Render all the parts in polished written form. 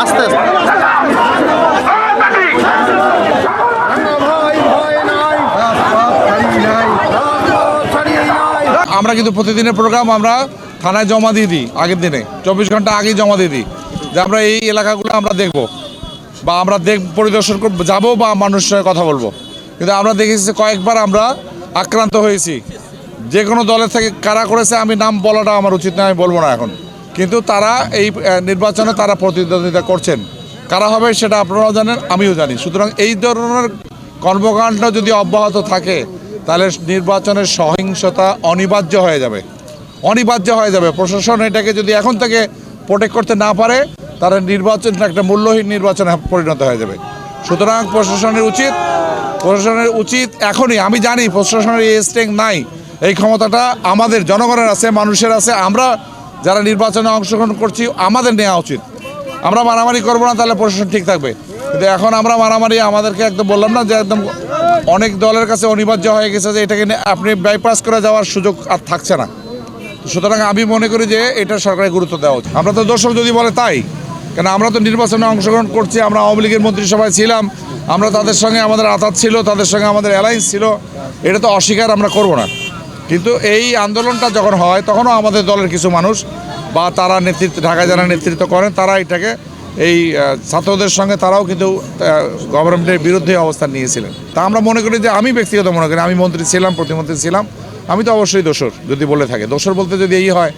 আস্তে আস্তে আমরা কিন্তু প্রতিদিনের প্রোগ্রাম আমরা থানায় জমা দিয়ে দিই, আগের দিনে 24 ঘন্টা আগেই জমা দিয়ে দিই যে আমরা এই এলাকাগুলো আমরা দেখব বা আমরা পরিদর্শন করব, যাবো বা মানুষের সঙ্গে কথা বলবো। কিন্তু আমরা দেখেছি কয়েকবার আমরা আক্রান্ত হয়েছি। যে কোনো দলের থেকে কারা করেছে আমি নাম বলাটা আমার উচিত না, আমি বলবো না এখন। কিন্তু তারা এই নির্বাচনে তারা প্রতিদ্বন্দ্বিতা করছেন, কারা হবে সেটা আপনারাও জানেন, আমিও জানি। সুতরাং এই ধরনের কর্মকাণ্ড যদি অব্যাহত থাকে তাহলে নির্বাচনের সহিংসতা অনিবার্য হয়ে যাবে, অনিবার্য হয়ে যাবে। প্রশাসন এটাকে যদি এখন থেকে প্রোটেক্ট করতে না পারে তাহলে নির্বাচনটা একটা মূল্যহীন নির্বাচনে পরিণত হয়ে যাবে। সুতরাং প্রশাসনের উচিত এখনই, আমি জানি প্রশাসনের এই স্ট্রেংথ নাই, এই ক্ষমতাটা আমাদের জনগণের আছে, মানুষের আছে। আমরা যারা নির্বাচনে অংশগ্রহণ করছি আমাদের নেওয়া উচিত। আমরা মারামারি করবো না, তাহলে প্রশাসন ঠিক থাকবে। কিন্তু এখন আমরা মারামারি, আমাদেরকে একদম বললাম না যে একদম অনেক দলের কাছে অনিবার্য হয়ে গেছে যে এটাকে আপনি বাইপাস করে যাওয়ার সুযোগ আর থাকছে না। সুতরাং আমি মনে করি যে এটা সরকারের গুরুত্ব দেওয়া উচিত। আমরা তো দর্শক যদি বলে তাই, কেন আমরা তো নির্বাচনে অংশগ্রহণ করছি, আমরা আওয়ামী লীগের মন্ত্রিসভায় ছিলাম, আমরা তাদের সঙ্গে আমাদের আতাত ছিল, তাদের সঙ্গে আমাদের অ্যালায়েন্স ছিল, এটা তো অস্বীকার আমরা করব না। কিন্তু এই আন্দোলনটা যখন হয় তখনও আমাদের দলের কিছু মানুষ বা তারা নেতৃত্ব, ঢাকায় যারা নেতৃত্ব করেন তারা এটাকে এই ছাত্রদের সঙ্গে তারাও কিন্তু গভর্নমেন্টের বিরুদ্ধে অবস্থান নিয়েছিলেন। তা আমরা মনে করি যে, আমি ব্যক্তিগত মনে করি, আমি মন্ত্রী ছিলাম, প্রতিমন্ত্রী ছিলাম, আমি তো অবশ্যই দোষর যদি বলে থাকে। দোষর বলতে যদি এই হয়,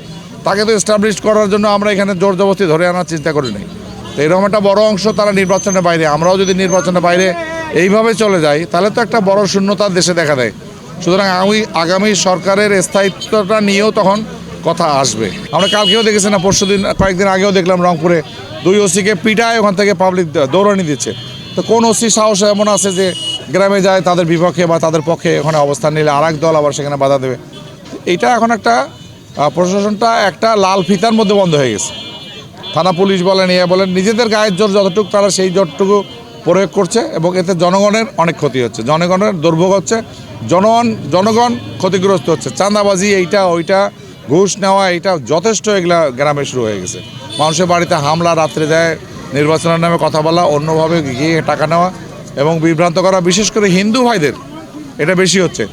তাকে তো এস্টাবলিশ করার জন্য আমরা এখানে জোর জবরদস্তি ধরে আনার চিন্তা করি নাই। তো এরকম একটা বড় অংশ তারা নির্বাচনের বাইরে, আমরাও যদি নির্বাচনের বাইরে এইভাবে চলে যাই তাহলে তো একটা বড় শূন্যতা দেশে দেখা দেয়। সুতরাং আগামী সরকারের স্থায়িত্বটা নিয়েও তখন কথা আসবে। আমরা কালকেও দেখেছি না, পরশুদিন, কয়েকদিন আগেও দেখলাম রংপুরে 2 ওসিকে পিটায় ওখান থেকে পাবলিক দৌড়ানি দিচ্ছে। তো কোন ওসি সাহস এমন আছে যে গ্রামে যায় তাদের বিপক্ষে বা তাদের পক্ষে ওখানে অবস্থান নিলে আরেক দল আবার সেখানে বাধা দেবে? এটা এখন একটা প্রশাসনটা একটা লাল ফিতার মধ্যে বন্ধ হয়ে গেছে। থানা পুলিশ বলেন, বলেন, নিজেদের গায়ের জোর যতটুকু তারা সেই জোরটুকু প্রয়োগ করছে এবং এতে জনগণের অনেক ক্ষতি হচ্ছে, জনগণের দুর্ভোগ হচ্ছে, জনগণ ক্ষতিগ্রস্ত হচ্ছে। চাঁদাবাজি, এইটা ওইটা, ঘুষ নেওয়া, এইটা যথেষ্ট এগুলা গ্রামে শুরু হয়ে গেছে। মানুষের বাড়িতে হামলা, রাত্রে যায় নির্বাচনের নামে কথা বলা, অন্যভাবে গিয়ে টাকা নেওয়া এবং বিভ্রান্ত করা, বিশেষ করে হিন্দু ভাইদের এটা বেশি হচ্ছে।